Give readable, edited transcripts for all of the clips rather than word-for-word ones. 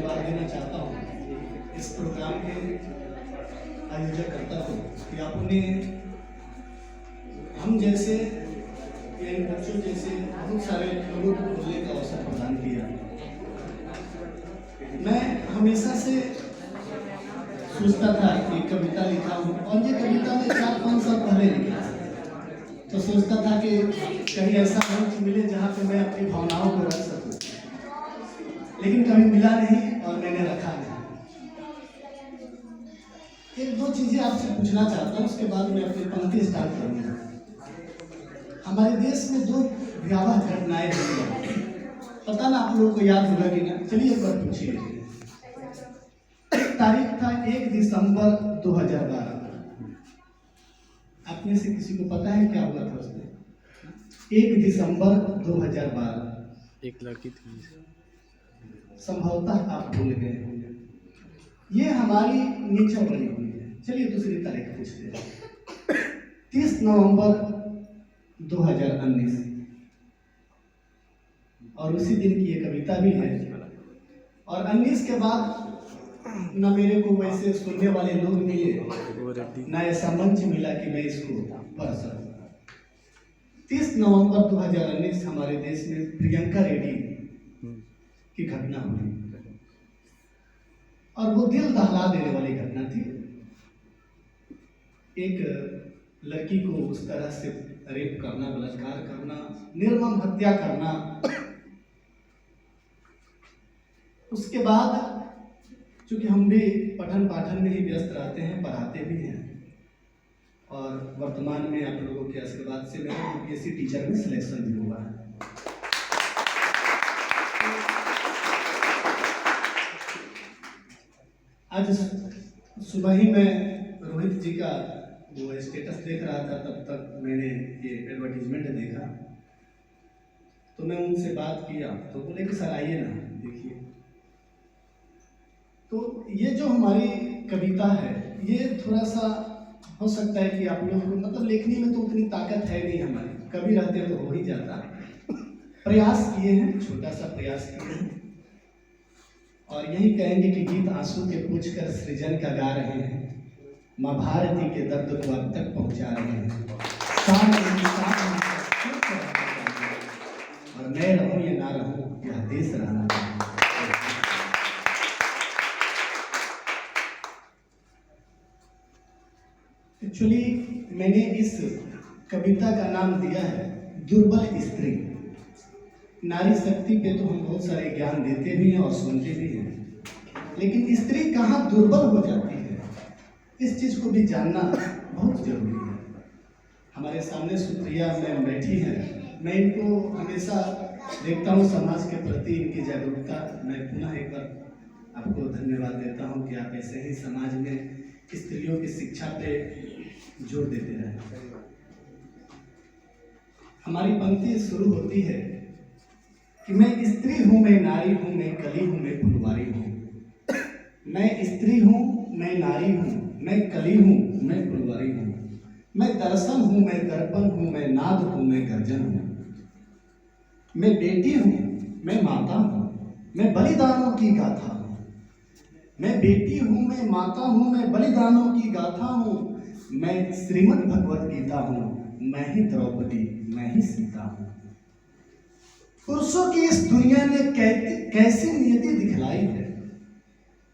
धन्यवाद देना चाहता हूँ इस प्रोग्राम के आयोजकर्ता को कि आपने हम जैसे या इन बच्चों जैसे बहुत सारे लोगों को बोलने का अवसर प्रदान किया। मैं हमेशा से सोचता था कि कविता लिखा हूँ, और ये कविता मैं 4-5 साल पहले लिखा था, तो सोचता था कि कहीं ऐसा मंच मिले जहाँ पे मैं अपनी भावनाओं को रख सकूँ, लेकिन कभी मिला नहीं और मैंने रखा नहीं। 1-2 चीज़ें आपसे पूछना चाहता हूँ, उसके बाद मैं अपनी पंक्ति स्टार्ट करूँगा। हमारे देश में 2 भयावह घटनाएं हुई, पता ना आप लोगों को याद होगा कि ना, चलिए एक बार पूछिए। तारीख था 1 दिसंबर 2012। आप में से किसी को पता है क्या हुआ था उस दिन? 1 दिसंबर 2012 एक लड़की थी, संभवतः आप भूल गए होंगे। ये हमारी नेचर बनी हुई है। चलिए दूसरी तारीख पूछते हैं। 30 नवंबर 2019, और उसी दिन की ये कविता भी है। और 19 के बाद न मेरे को वैसे सुनने वाले लोग मिले, न ऐसा मंच मिला कि मैं इसको पढ़ सकूं। 30 नवंबर 2019 हमारे देश में प्रियंका रेड्डी की घटना हुई, और वो दिल दहला देने वाली घटना थी। एक लड़की को उस तरह से रेप करना, बलात्कार करना, निर्मम हत्या करना। उसके बाद चूंकि हम भी पठन पाठन में ही व्यस्त रहते हैं, पढ़ाते भी हैं, और वर्तमान में आप लोगों के आशीर्वाद से मेरा यूपीएससी टीचर में सिलेक्शन भी हुआ है। आज सुबह ही मैं रोहित जी का जो स्टेटस देख रहा था, तब तक मैंने ये एडवर्टीजमेंट देखा, तो मैं उनसे बात किया, तो बोले कि सर आइए ना देखिए। तो ये जो हमारी कविता है, ये थोड़ा सा हो सकता है कि आप लोगों को, मतलब लेखनी में तो उतनी ताकत है नहीं हमारी, कवि रहते तो हो ही जाता। प्रयास किए हैं, छोटा सा प्रयास किए हैं, और यही कहेंगे कि गीत आंसू के पूछ कर सृजन का गा रहे हैं, माँ भारती के दर्द को अब तक पहुंचा रहे हैं। और मैं रहूं या ना रहूं, यह देश रहना चाहिए। एक्चुअली मैंने इस कविता का नाम दिया है दुर्बल स्त्री। नारी शक्ति पे तो हम बहुत सारे ज्ञान देते भी हैं और सुनते भी हैं, लेकिन स्त्री कहाँ दुर्बल हो जाती है, इस चीज़ को भी जानना बहुत जरूरी है। हमारे सामने सुप्रिया मैम बैठी हैं, मैं इनको हमेशा देखता हूँ समाज के प्रति इनकी जागरूकता। मैं पुनः एक बार आपको धन्यवाद देता हूँ कि आप ऐसे ही समाज में स्त्रियों की शिक्षा पे जोर देते रहे। हमारी पंक्ति शुरू होती है कि मैं स्त्री हूँ, मैं नारी हूँ, मैं कली हूँ, मैं फुलवारी हूँ। मैं स्त्री हूँ, मैं नारी हूँ, मैं कली हूँ, मैं फुलवारी हूँ। मैं दर्शन हूँ, मैं दर्पण हूँ, मैं नाद हूँ, मैं गर्जन हूँ। मैं बेटी हूँ, मैं माता हूँ, मैं बलिदानों की गाथा हूँ। मैं बेटी हूँ, मैं माता हूँ, मैं बलिदानों की गाथा हूँ। मैं श्रीमद् भगवत गीता हूँ, मैं ही द्रौपदी, मैं ही सीता हूँ। पुरुषों की इस दुनिया ने कैसी नियति दिखलाई है,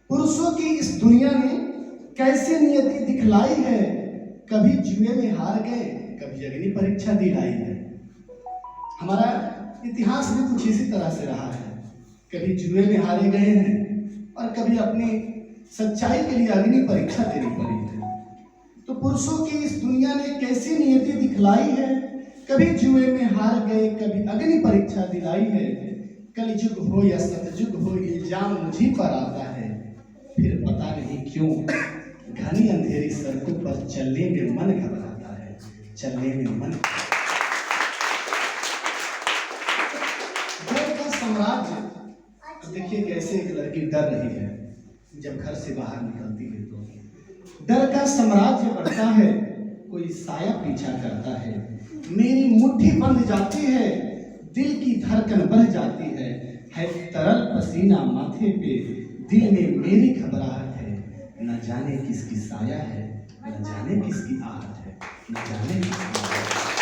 पुरुषों की इस दुनिया ने कैसी नियति दिखलाई है। कभी जुए में हार गए, कभी अग्नि परीक्षा दिलाई है। हमारा इतिहास भी कुछ इसी तरह से रहा है, कभी जुए में हारे गए हैं और कभी अपनी सच्चाई के लिए अग्नि परीक्षा देनी पड़ी है। तो पुरुषों की इस दुनिया ने कैसी नियति दिखलाई है, कभी जुए में हार गए, कभी अग्नि परीक्षा दिलाई है। कलयुग हो या सतयुग हो, इल्जाम मुझी पर आता है। फिर पता नहीं क्यों घनी अंधेरी सड़कों पर चलने में मन घबराता है, चलने में मन। डर का साम्राज्य, देखिए कैसे एक लड़की डर रही है जब घर से बाहर निकलती है, तो डर का साम्राज्य बढ़ता है, कोई साया पीछा करता है। मेरी मुट्ठी बंध जाती है, दिल की धड़कन बढ़ जाती है तरल पसीना माथे पे, दिल में मेरी घबराहट है, न जाने किसकी साया है, न जाने किसकी आहट है, न जाने किसकी आहट है।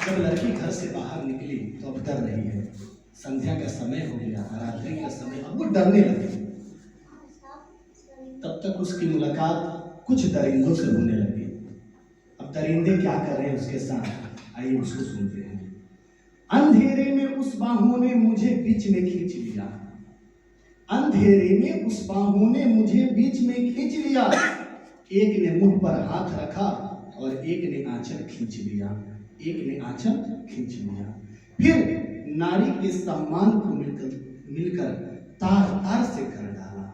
जब लड़की घर से बाहर निकली तो अब डर रही है। संध्या का समय हो गया, रात्रि का समय, अब वो डरने लगी। तब तक उसकी मुलाकात कुछ दरिंदों से होने लगी। अब दरिंदे क्या कर रहे हैं उसके साथ, आइए उसको सुनते हैं। अंधेरे में उस बाहों ने मुझे बीच में खींच लिया, अंधेरे में उस बाहों ने मुझे बीच में खींच लिया। एक ने मुंह पर हाथ रखा और एक ने आंचल खींच लिया, एक ने आंचल खींच लिया। फिर नारी के सम्मान को मिलकर तार तार से कर डाला,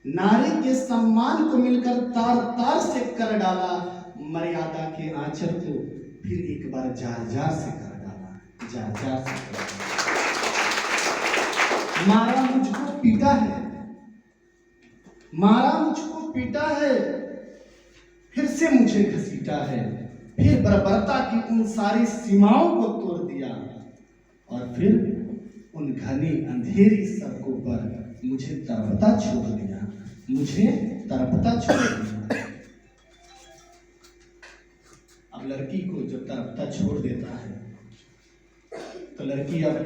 नारी के सम्मान को मिलकर तार तार से कर डाला। मर्यादा के आंचल को फिर एक बार जार जार से कर डाला, जार जार से कर डाला। मारा मुझको पीटा है, मारा मुझको पीटा है, फिर से मुझे घसीटा है। फिर बर्बरता की उन सारी सीमाओं को तोड़ दिया और फिर उन घनी अंधेरी सड़कों पर मुझे तड़पता छोड़ दिया, मुझे तड़पता छोड़ दिया। अब लड़की को जब तड़पता छोड़ देता है तो लड़की अब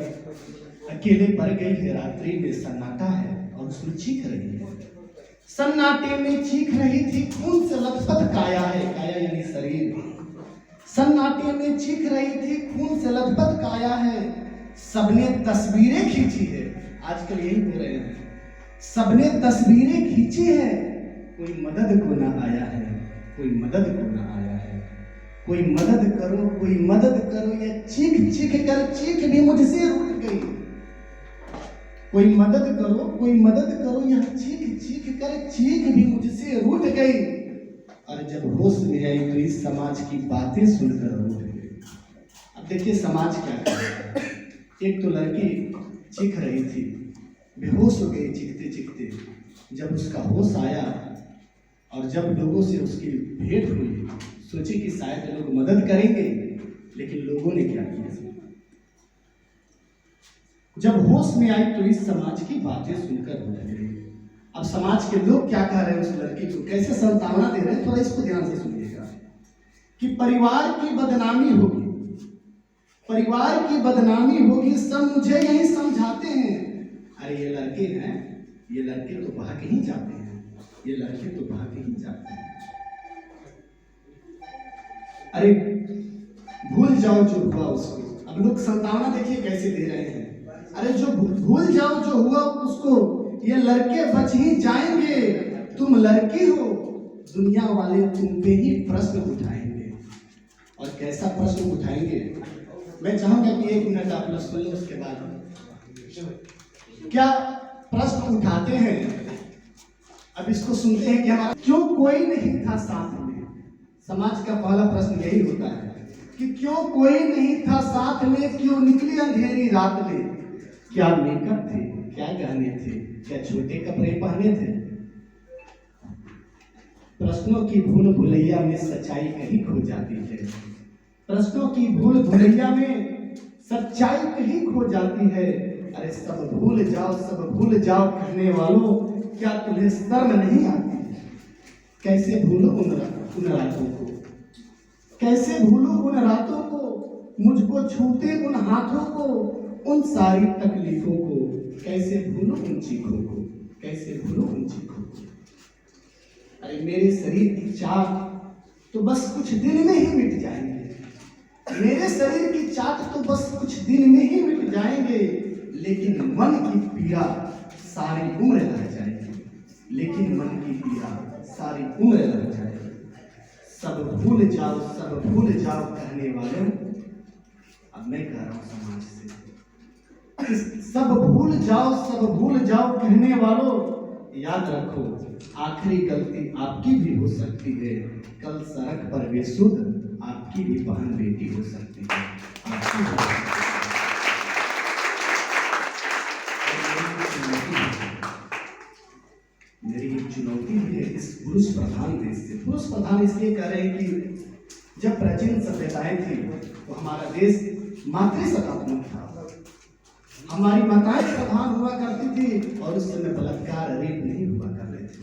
अकेले पड़ गई है। रात्रि में सन्नाटा है और उसमें चीख रही है। सन्नाटे में चीख रही थी, खून से लथपथ काया है, काया यानी शरीर। सन्नाटे में चीख रही थी, खून से लथपथ काया है। सबने तस्वीरें खींची है, आजकल यही हो रहे हैं, सबने तस्वीरें खींची है। कोई मदद को ना आया है, कोई मदद को ना आया है। कोई मदद करो, कोई मदद करो, ये चीख चीख कर चीख भी मुझसे रूठ गई। कोई मदद करो, कोई मदद करो, यह चीख चीख कर चीख भी मुझसे रूठ गई। और जब होश में आई तो इस समाज की बातें सुनकर रूठ गई। अब देखिए समाज क्या कर रहा है। एक तो लड़की चीख रही थी, बेहोश हो गई चीखते चीखते। जब उसका होश आया और जब लोगों से उसकी भेंट हुई, सोची कि शायद लोग मदद करेंगे, लेकिन लोगों ने क्या किया। जब होश में आई तो इस समाज की बातें सुनकर उठ गई। अब समाज के लोग क्या कह रहे हैं उस लड़की को, कैसे सांत्वना दे रहे हैं, थोड़ा इसको ध्यान से सुनिएगा। कि परिवार की बदनामी होगी, परिवार की बदनामी होगी, सब मुझे यही समझाते हैं। अरे ये लड़के हैं, ये लड़के तो भाग ही जाते हैं, ये लड़के तो भाग ही जाते हैं। अरे भूल जाओ जो हुआ उसको। अब लोग सांत्वना देखिए कैसे दे रहे हैं। अरे जो भूल जाओ जो हुआ उसको, ये लड़के बच ही जाएंगे, तुम लड़की हो, दुनिया वाले तुम पे ही प्रश्न उठाएंगे। और कैसा प्रश्न उठाएंगे, मैं चाहूंगा कि 1 मिनट आप लोग सुन लो, उसके बाद क्या प्रश्न उठाते हैं। अब इसको सुनते हैं कि हमारा क्यों कोई नहीं था साथ में। समाज का पहला प्रश्न यही होता है कि क्यों कोई नहीं था साथ में, क्यों निकली अंधेरी रात में। क्या मेकअप थे, क्या गहने थे, क्या छोटे कपड़े पहने थे। प्रश्नों की भूल भुलैया में सच्चाई कहीं खो जाती है, प्रश्नों की भूल भुलैया में सच्चाई कहीं खो जाती है। अरे सब भूल जाओ, सब भूल जाओ कहने वालों, क्या तुम्हें शर्म नहीं आती। कैसे भूलो उन रातों को, कैसे भूलो उन रातों को, मुझको छूते उन हाथों को, उन सारी तकलीफों को। कैसे भूलो उन चीखों को, कैसे भूलो उन चीखों को। अरे मेरे शरीर की चाट तो बस कुछ दिन में ही मिट जाएंगे, मेरे शरीर की चाट तो बस कुछ दिन में ही मिट जाएंगे, लेकिन मन की पीड़ा सारी उम्र रह जाएगी, लेकिन मन की पीड़ा सारी उम्र रह जाएगी। सब भूल जाओ, सब भूल जाओ कहने वालों, अब मैं कह रहा हूं समाज से, सब भूल जाओ, सब भूल जाओ कहने वालों, याद रखो आखिरी गलती आपकी भी हो सकती है। कल सड़क पर बेसुध आपकी भी बहन बेटी हो सकती है, आपकी मेरी एक चुनौती भी है इस पुरुष प्रधान देश से। पुरुष प्रधान इसलिए कह रहे हैं कि जब प्राचीन सभ्यताएं थी तो हमारा देश मातृसत्तात्मक था, हमारी माताएं प्रधान हुआ करती थी और उस समय बलात्कार रेप नहीं हुआ कर रहे थे।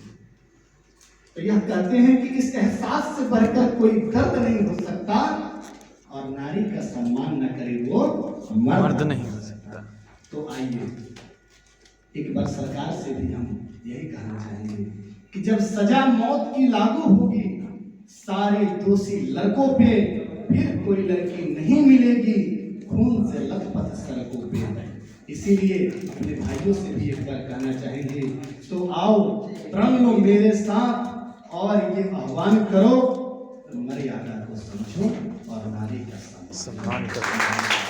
तो यह कहते हैं कि इस एहसास से बढ़कर कोई दर्द नहीं हो सकता और नारी का सम्मान न करे वो मर्द नहीं हो सकता। तो आइए एक बार सरकार से भी हम यही कहना चाहेंगे कि जब सजा मौत की लागू होगी सारे दोषी लड़कों पे, फिर कोई लड़की नहीं मिलेगी खून से लथपथ सड़कों पे। इसीलिए अपने भाइयों से भी एक बार कहना चाहेंगे, तो आओ प्रण लो मेरे साथ और ये आह्वान करो, मर्यादा को समझो और नारी का सम्मान करो।